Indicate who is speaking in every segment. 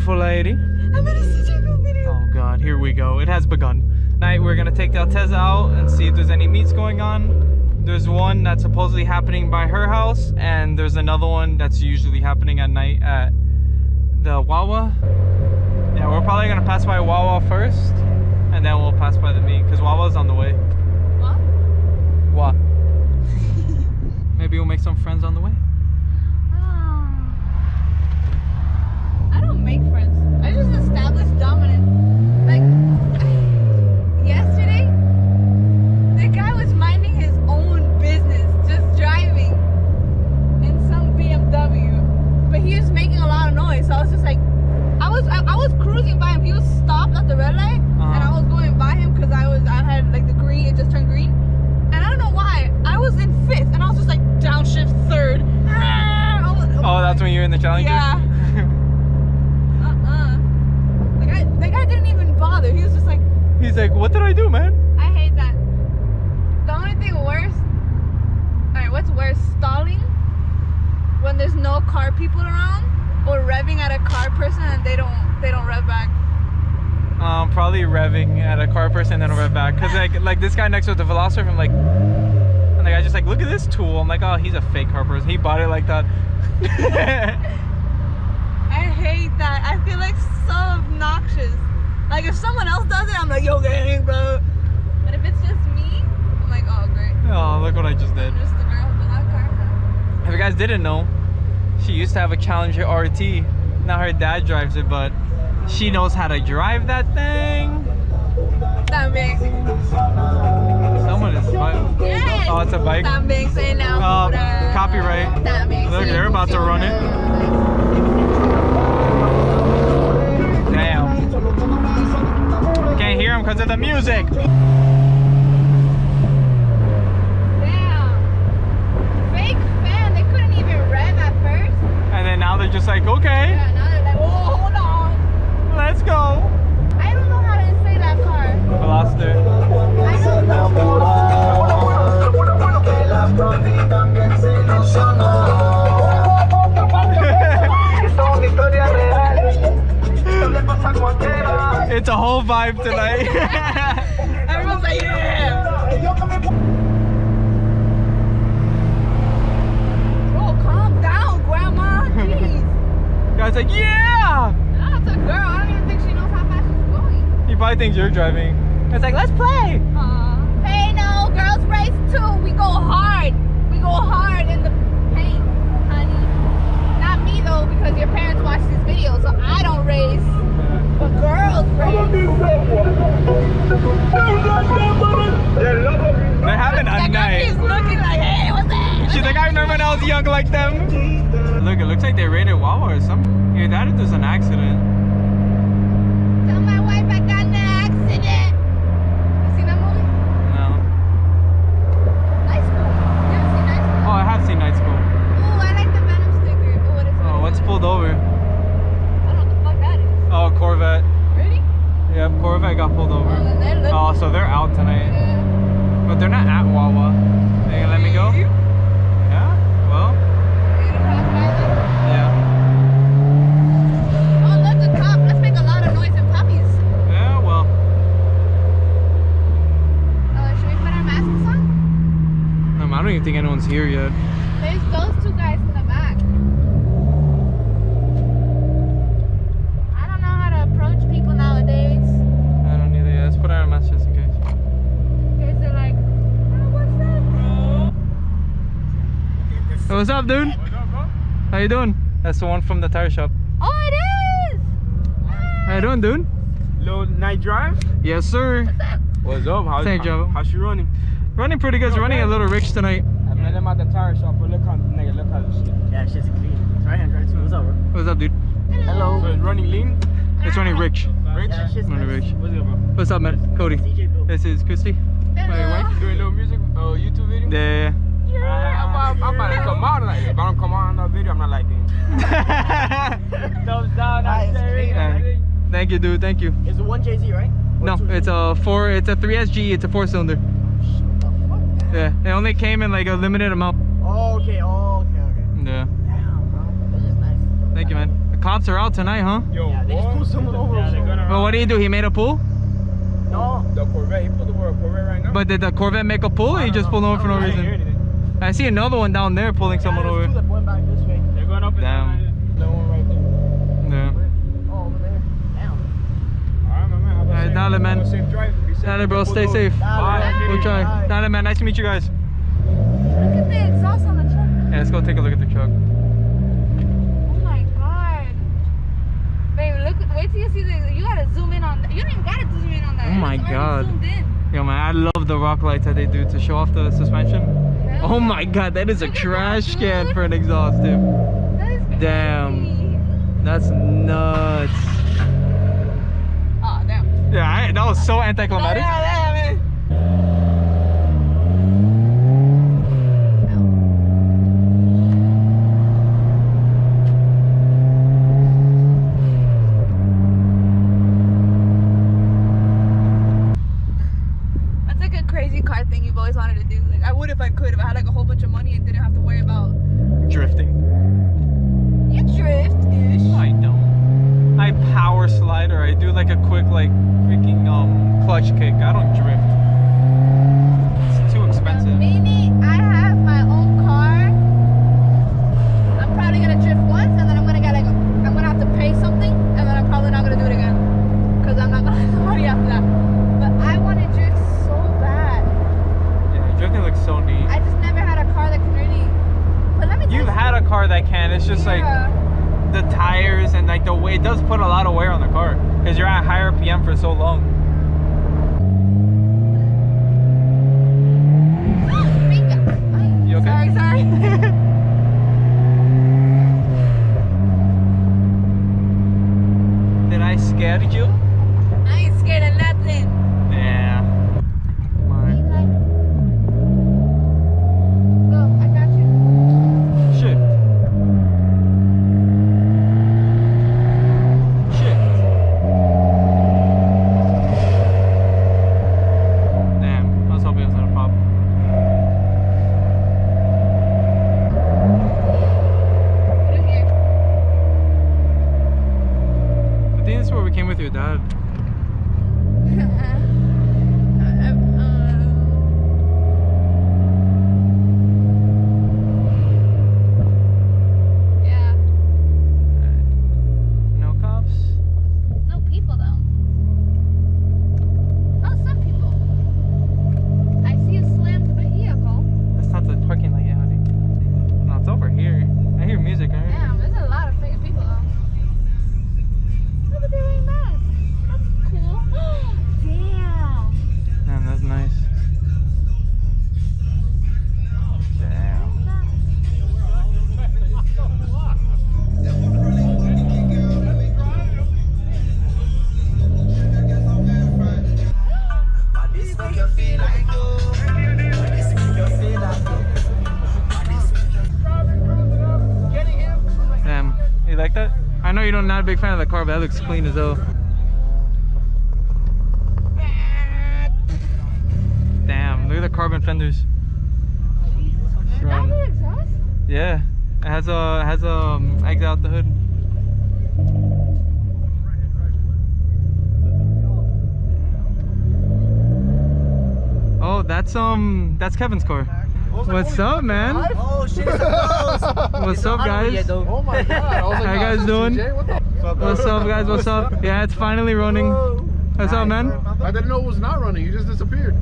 Speaker 1: beautiful lady.
Speaker 2: I'm in a CJ video.
Speaker 1: Oh god, here we go. It has begun. Tonight we're gonna take the Alteza out and see if there's any meets going on. There's one that's supposedly happening by her house, and there's another one that's usually happening at night at the Wawa. Yeah, we're probably gonna pass by Wawa first, and then we'll pass by the meet, because Wawa's on the way.
Speaker 2: What?
Speaker 1: What? Maybe we'll make some friends on the way.
Speaker 2: I don't make friends. I just establish dominance. Like, yesterday, the guy was minding his own business, just driving in some BMW. But he was making a lot of noise, so I was just like, I was cruising by him. He was stopped at the red light, and I was going by him because I had like the green, it just turned green. And I don't know why, I was in fifth, and I was just like downshift third.
Speaker 1: Oh, that's when you're in the Challenger?
Speaker 2: Yeah. The guy didn't even bother. He was just like...
Speaker 1: He's like, what did I do, man?
Speaker 2: I hate that. The only thing worse... Alright, what's worse? Stalling when there's no car people around, or revving at a car person and they don't rev back?
Speaker 1: Probably revving at a car person and then rev back. Cause like this guy next to the Velociraptor, I'm like... And the guy just like, look at this tool. I'm like, oh, he's a fake car person. He bought it like that.
Speaker 2: I hate that. I feel like so obnoxious. Like if someone else does it, I'm like, yo, gang, bro. But if it's just me, I'm like, oh, great.
Speaker 1: Oh, look what I just did.
Speaker 2: I'm just the girl with the loud car.
Speaker 1: If you guys didn't know, she used to have a Challenger RT. Now her dad drives it, but she knows how to drive that thing.
Speaker 2: Também.
Speaker 1: Someone is bike.
Speaker 2: Yes.
Speaker 1: Oh, it's a bike.
Speaker 2: Também sem namoro.
Speaker 1: Copyright. Look, they're about to run it. Damn. Can't hear them because of the music.
Speaker 2: Damn. Fake fan. They couldn't even rev at first.
Speaker 1: And then now they're just like, okay.
Speaker 2: Yeah, now they're like, oh, hold on.
Speaker 1: Let's go.
Speaker 2: I don't know how to say that car.
Speaker 1: Velociraptor.
Speaker 2: I don't know.
Speaker 1: It's a whole vibe tonight.
Speaker 2: Everyone's like, yeah. Bro, calm down, grandma. Jeez.
Speaker 1: Guys like, yeah.
Speaker 2: That's a girl. I don't even think she knows how fast she's going.
Speaker 1: He probably thinks you're driving. It's like, let's play.
Speaker 2: Hey, no, girls race too. We go hard. We go hard in the paint, honey. Not me though, because your parents watch these videos, so I don't race. But girls race.
Speaker 1: They're having a night.
Speaker 2: She's looking like, hey, what's that?
Speaker 1: She's like, I remember when I was young like them. Look, it looks like they raided Wawa or something. Either that or there's an accident.
Speaker 2: Tell my wife I got in an accident. You seen that movie?
Speaker 1: No.
Speaker 2: Night School. You ever seen Night School?
Speaker 1: Oh, I have seen Night School.
Speaker 2: Ooh, I like the Venom sticker. Oh, what is it?
Speaker 1: Oh, what's pulled over?
Speaker 2: I don't know what the fuck that is.
Speaker 1: Oh, Corvette.
Speaker 2: Really?
Speaker 1: Yep, Corvette got pulled over.
Speaker 2: Oh, then they're looking.
Speaker 1: Oh, so they're out tonight.
Speaker 2: Yeah.
Speaker 1: But they're not at Wawa. They gonna let me go? Yeah? Well,
Speaker 2: You gonna pass by them?
Speaker 1: yeah.
Speaker 2: Oh, look, a cop. Let's make a lot of noise and puppies.
Speaker 1: Yeah, well.
Speaker 2: Should we put our masks on?
Speaker 1: I don't even think anyone's here yet.
Speaker 2: There's those two guys in the back. I don't know how to approach people nowadays.
Speaker 1: I don't either. Yeah, let's put on a mask just in case.
Speaker 2: Guys are like, oh, what's up, bro?
Speaker 1: Hey, what's up, dude?
Speaker 3: What's up, bro?
Speaker 1: How you doing? That's the one from the tire shop.
Speaker 2: Oh, it is!
Speaker 1: How you doing, dude?
Speaker 3: Little night drive?
Speaker 1: Yes, sir.
Speaker 3: What's up?
Speaker 1: Thank you.
Speaker 3: How's she running?
Speaker 1: Running pretty good. Running a little rich tonight.
Speaker 3: I met him at the tire shop, but look how, nigga, look how this shit.
Speaker 4: Yeah, shit's clean. It's right hand, right smooth. What's up, bro?
Speaker 1: What's up, dude?
Speaker 4: Hello.
Speaker 3: So it's running lean?
Speaker 1: It's running rich.
Speaker 3: Rich?
Speaker 4: Yeah, shit's
Speaker 1: Running
Speaker 4: nice.
Speaker 1: rich.
Speaker 3: What's up, bro?
Speaker 1: What's up, man? Cody.
Speaker 4: CJ Bill.
Speaker 1: This is Christy. My wife.
Speaker 3: Doing a little music, YouTube video?
Speaker 1: Yeah.
Speaker 3: I'm about to come out like, if I don't come out on that video, I'm not liking it. Thumbs down, I say.
Speaker 1: Yeah. Thank you, dude. Thank you.
Speaker 4: It's a 1JZ, right?
Speaker 1: No, it's a 3SG. It's a 4-cylinder.
Speaker 4: Shut the fuck down.
Speaker 1: Yeah. It only came in like a limited amount.
Speaker 4: Oh, okay. Oh, okay, okay.
Speaker 1: Yeah.
Speaker 4: Damn, bro. That's just nice.
Speaker 1: Thank you, man. cops are out tonight, huh?
Speaker 3: Yo,
Speaker 4: Yeah, they just pulled someone over.
Speaker 1: Well, what did he do? He made a pull?
Speaker 4: No.
Speaker 3: The Corvette, he pulled over a Corvette right now.
Speaker 1: But did the Corvette make a pull, or he just pulled over for no
Speaker 3: I didn't hear
Speaker 1: reason?
Speaker 3: anything.
Speaker 1: I see another one down there pulling someone
Speaker 4: There's two
Speaker 1: over.
Speaker 4: that went back this way.
Speaker 3: They're going up and
Speaker 1: Damn.
Speaker 3: down. No one right there.
Speaker 1: Yeah.
Speaker 4: Oh, over there. Damn.
Speaker 3: Alright, my man.
Speaker 1: Alright, dale, man.
Speaker 3: Have a safe drive. Be safe.
Speaker 1: Dale, bro, stay safe.
Speaker 3: Bye.
Speaker 1: We'll try.
Speaker 4: Bye.
Speaker 1: Dale, man, nice to meet you guys.
Speaker 2: Look at the exhaust on the truck.
Speaker 1: Yeah, let's go take a look at the truck.
Speaker 2: Oh my god. Babe, look, wait till you see the, you gotta zoom in on that. You don't even gotta zoom in on that.
Speaker 1: Oh my
Speaker 2: It's already
Speaker 1: God.
Speaker 2: zoomed in.
Speaker 1: Yo, man, I love the rock lights that they do to show off the suspension.
Speaker 2: Hell
Speaker 1: Oh my god, that is a
Speaker 2: Look at that,
Speaker 1: trash can
Speaker 2: dude.
Speaker 1: for an exhaust, dude.
Speaker 2: That is crazy.
Speaker 1: Damn. That's nuts.
Speaker 2: Oh, damn.
Speaker 1: Yeah, that was so anticlimactic.
Speaker 2: That's like a crazy car thing you've always wanted to do. Like, I would if I could, if I had like a whole bunch of money and didn't have to worry about.
Speaker 1: Drifting.
Speaker 2: You drift-ish.
Speaker 1: I don't. I power slide, or I do like a quick like freaking clutch kick. I don't drift. It's too expensive.
Speaker 2: Maybe I have my own car. I'm probably gonna drift once, and then I'm gonna get like, I'm gonna have to pay something, and then I'm probably not gonna do it again, cause I'm not gonna have the money after that. But I want to drift so bad.
Speaker 1: Yeah, drifting looks so neat.
Speaker 2: I just never had a car that can really. But let me tell
Speaker 1: You've
Speaker 2: you.
Speaker 1: had a car that can. It's just like the tires and like the way it does put a lot of wear on the car because you're at higher RPM for so long. You okay?
Speaker 2: Sorry.
Speaker 1: Did I scare you?
Speaker 2: I ain't scared of nothing.
Speaker 1: Yeah. My
Speaker 2: Go, I got you.
Speaker 1: shift. Shift. Damn, I was hoping it was not a problem.
Speaker 2: Put it here.
Speaker 1: I think this is where we came with your dad.
Speaker 2: Yeah.
Speaker 1: No cops?
Speaker 2: No people though. Oh, some people. I see a slammed vehicle.
Speaker 1: That's not the parking lot yet, honey. No, it's over here. I hear music, right?
Speaker 2: Damn, there's a lot of fake people though. Look at their mask. That's cool. Damn.
Speaker 1: Damn, that's nice. Damn. Damn, you like that? I know you're not a big fan of the car, but that looks clean as hell. Damn, look at the carbon fenders.
Speaker 2: Is that the exhaust?
Speaker 1: Yeah, it has a exit out the hood. Oh, that's Kevin's car. What's up, man?
Speaker 4: Oh shit, it's a ghost.
Speaker 1: What's up, guys?
Speaker 5: Oh my god. I was like,
Speaker 1: How you guys doing? What's up, guys? What's up? Yeah, it's finally running. What's up, man?
Speaker 5: I didn't know it was not running. You just disappeared.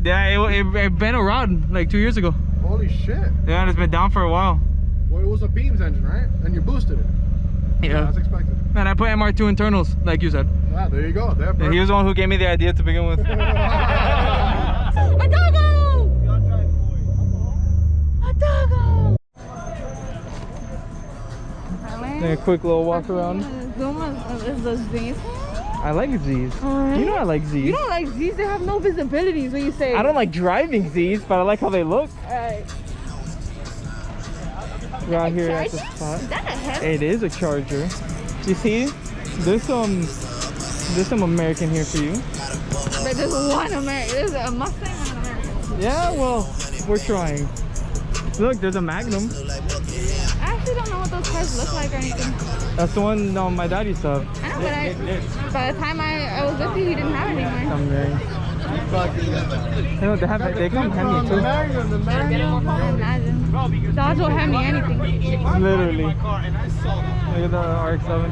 Speaker 1: Yeah, it been around like 2 years ago.
Speaker 5: Holy shit.
Speaker 1: Yeah, and it's been down for a while.
Speaker 5: Well, it was a Beams engine, right? And you boosted it.
Speaker 1: Yeah.
Speaker 5: That's expected.
Speaker 1: And I put MR2 internals, like you said.
Speaker 5: Ah, there you go. There,
Speaker 1: Yeah, he was the one who gave me the idea to begin with.
Speaker 2: A doggo! A doggo!
Speaker 1: Then a quick little walk around.
Speaker 2: Is those Z's?
Speaker 1: I like Z's. You know I like Z's.
Speaker 2: You don't like Z's, they have no visibilities when you say.
Speaker 1: I don't like driving Z's, but I like how they look.
Speaker 2: Alright.
Speaker 1: We're out here at the
Speaker 2: Charger?
Speaker 1: spot.
Speaker 2: Is that a head?
Speaker 1: It is a Charger. You see? There's some American here for you.
Speaker 2: But there's one American. There's a Mustang and an American.
Speaker 1: Yeah, well, we're trying. Look, there's a Magnum.
Speaker 2: I actually don't know what those cars look like or anything.
Speaker 1: That's the one my dad used to have.
Speaker 2: I know, but by the time I was with you, he didn't have it anymore.
Speaker 1: Come there. You know, they come handy too.
Speaker 2: I imagine. Dodge will hand me anything.
Speaker 1: Literally. Look at the RX-7.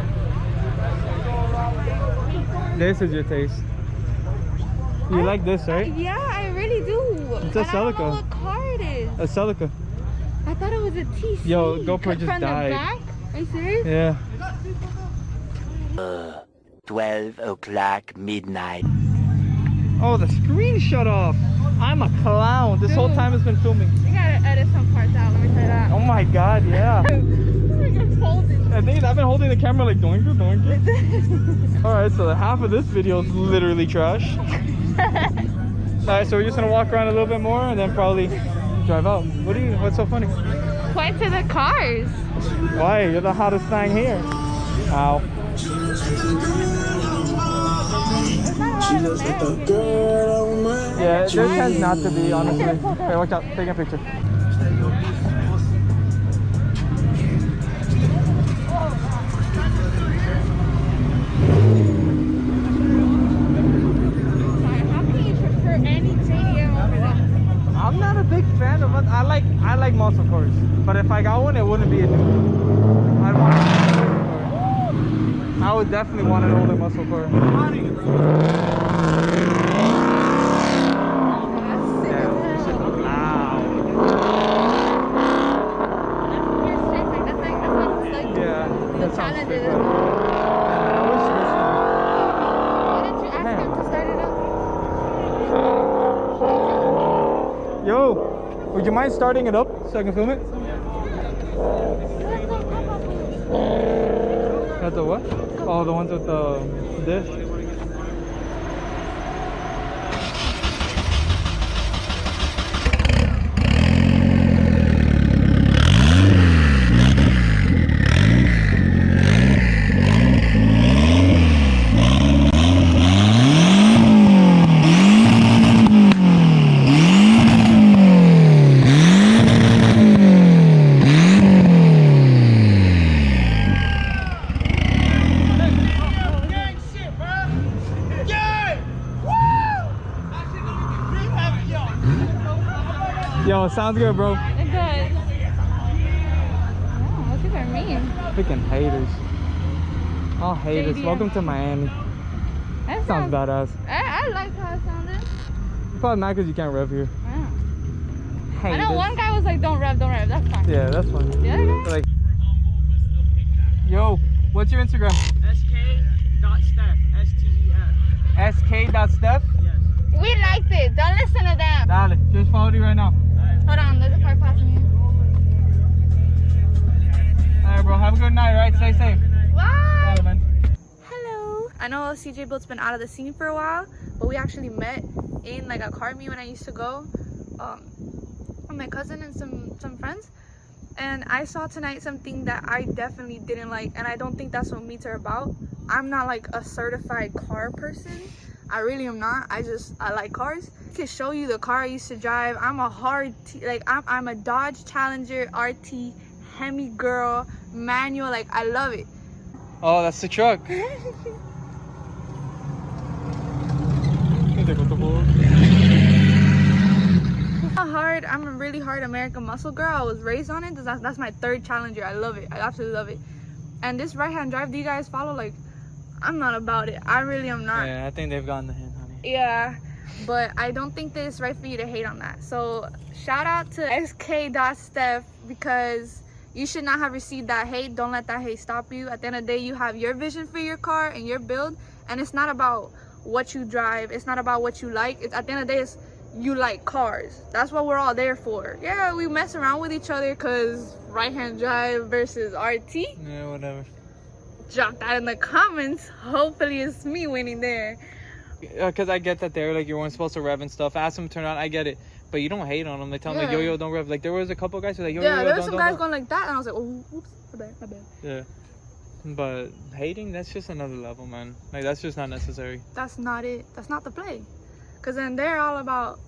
Speaker 1: This is your taste. You like this, right?
Speaker 2: Yeah, I really do.
Speaker 1: It's a
Speaker 2: But I don't know
Speaker 1: Celica.
Speaker 2: what car it is.
Speaker 1: A Celica.
Speaker 2: I thought it was a TC.
Speaker 1: Yo, GoPro just
Speaker 2: From
Speaker 1: died.
Speaker 2: the back? Are you serious?
Speaker 1: Yeah.
Speaker 6: 12 o'clock midnight.
Speaker 1: Oh, the screen shut off. I'm a clown. This whole
Speaker 2: Dude.
Speaker 1: time it's been filming.
Speaker 2: You gotta edit some parts out, let me tell you that.
Speaker 1: Oh my god, yeah.
Speaker 2: You're folded.
Speaker 1: I think I've been holding the camera like doinker, doinker. Alright, so half of this video is literally trash. Alright, so we're just gonna walk around a little bit more and then probably drive out. What's so funny?
Speaker 2: Point to the cars.
Speaker 1: Why? You're the hottest thing here. Ow. Yeah, there tends not to be, honestly. Hey, watch out. Take a picture.
Speaker 2: How can you prefer any JDM over that?
Speaker 1: I'm not a big fan of it. I like muscle cars, but if I got one, it wouldn't be a new one. I'd want an older car. I would definitely want an older muscle car.
Speaker 2: That's sick as hell.
Speaker 1: Yeah,
Speaker 2: The
Speaker 1: that sounds
Speaker 2: challenge
Speaker 1: sick.
Speaker 2: is.
Speaker 1: I wish
Speaker 2: Why didn't you ask him to start it up?
Speaker 1: this. Yo, would you mind starting it up so I can film it? At the what? Oh, the ones with the dish. Yo, sounds good, bro.
Speaker 2: It does. Oh, look at her mean.
Speaker 1: Freaking haters. All haters.
Speaker 2: JDM.
Speaker 1: Welcome to Miami.
Speaker 2: That
Speaker 1: Sounds badass.
Speaker 2: I like how it sounded.
Speaker 1: You're probably mad because you can't rev here.
Speaker 2: Wow. I
Speaker 1: Haters.
Speaker 2: know one guy was like, don't rev, that's fine.
Speaker 1: Yeah, that's fine.
Speaker 2: The other guy?
Speaker 1: Like, yo, what's your Instagram?
Speaker 4: sk.steph. S-T-E-F.
Speaker 1: sk.steph?
Speaker 4: Yes.
Speaker 2: We liked it. Don't listen to them.
Speaker 1: Dale, just follow you right now.
Speaker 2: Hold on, there's a car passing you.
Speaker 1: Alright, bro, have a good night, right? Stay safe.
Speaker 2: Bye.
Speaker 1: Bye, man.
Speaker 2: Hello. I know CJ Built's been out of the scene for a while, but we actually met in like a car meet when I used to go. With my cousin and some friends. And I saw tonight something that I definitely didn't like, and I don't think that's what meets are about. I'm not like a certified car person. I really am not. I like cars. I can show you the car I used to drive. I'm a I'm a Dodge Challenger RT Hemi girl, manual. Like, I love it.
Speaker 1: Oh, that's the truck. I'm a really hard American muscle girl. I was raised on it. That's my third Challenger. I love it. I absolutely love it. And this right-hand drive, do you guys follow? Like, I'm not about it. I really am not. Yeah, I think they've gotten the hint, honey.
Speaker 2: Yeah, but I don't think that it's right for you to hate on that. So shout out to sk.steph, because you should not have received that hate. Don't let that hate stop you. At the end of the day, you have your vision for your car and your build, and it's not about what you drive. It's not about what you like. It's, at the end of the day, it's you like cars. That's what we're all there for. Yeah, we mess around with each other because right-hand drive versus RT.
Speaker 1: Yeah, whatever.
Speaker 2: Drop that in the comments. Hopefully it's me winning there.
Speaker 1: Because I get that they're like, you weren't supposed to rev and stuff. Ask them to turn on, I get it. But you don't hate on them. They tell them like, yo, don't rev. Like, there was a couple guys who were like, yo,
Speaker 2: Yeah, there were
Speaker 1: don't,
Speaker 2: some
Speaker 1: don't,
Speaker 2: guys
Speaker 1: don't.
Speaker 2: going like that, and I was like, oh, oops, my bad.
Speaker 1: Yeah. But hating, that's just another level, man. Like, that's just not necessary.
Speaker 2: That's not it. That's not the play. Because then they're all about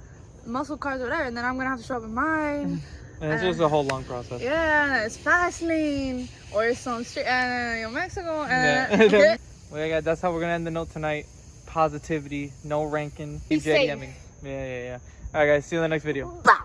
Speaker 2: muscle cars or whatever, and then I'm going to have to show up in mine.
Speaker 1: And it's just a whole long process.
Speaker 2: Yeah, it's fast lane or some street in Mexico.
Speaker 1: Yeah. Well, yeah, that's how we're gonna end the note tonight. Positivity, no ranking.
Speaker 2: Be
Speaker 1: Keep
Speaker 2: safe.
Speaker 1: JDMing. Yeah. All right, guys. See you in the next video.
Speaker 2: Bah.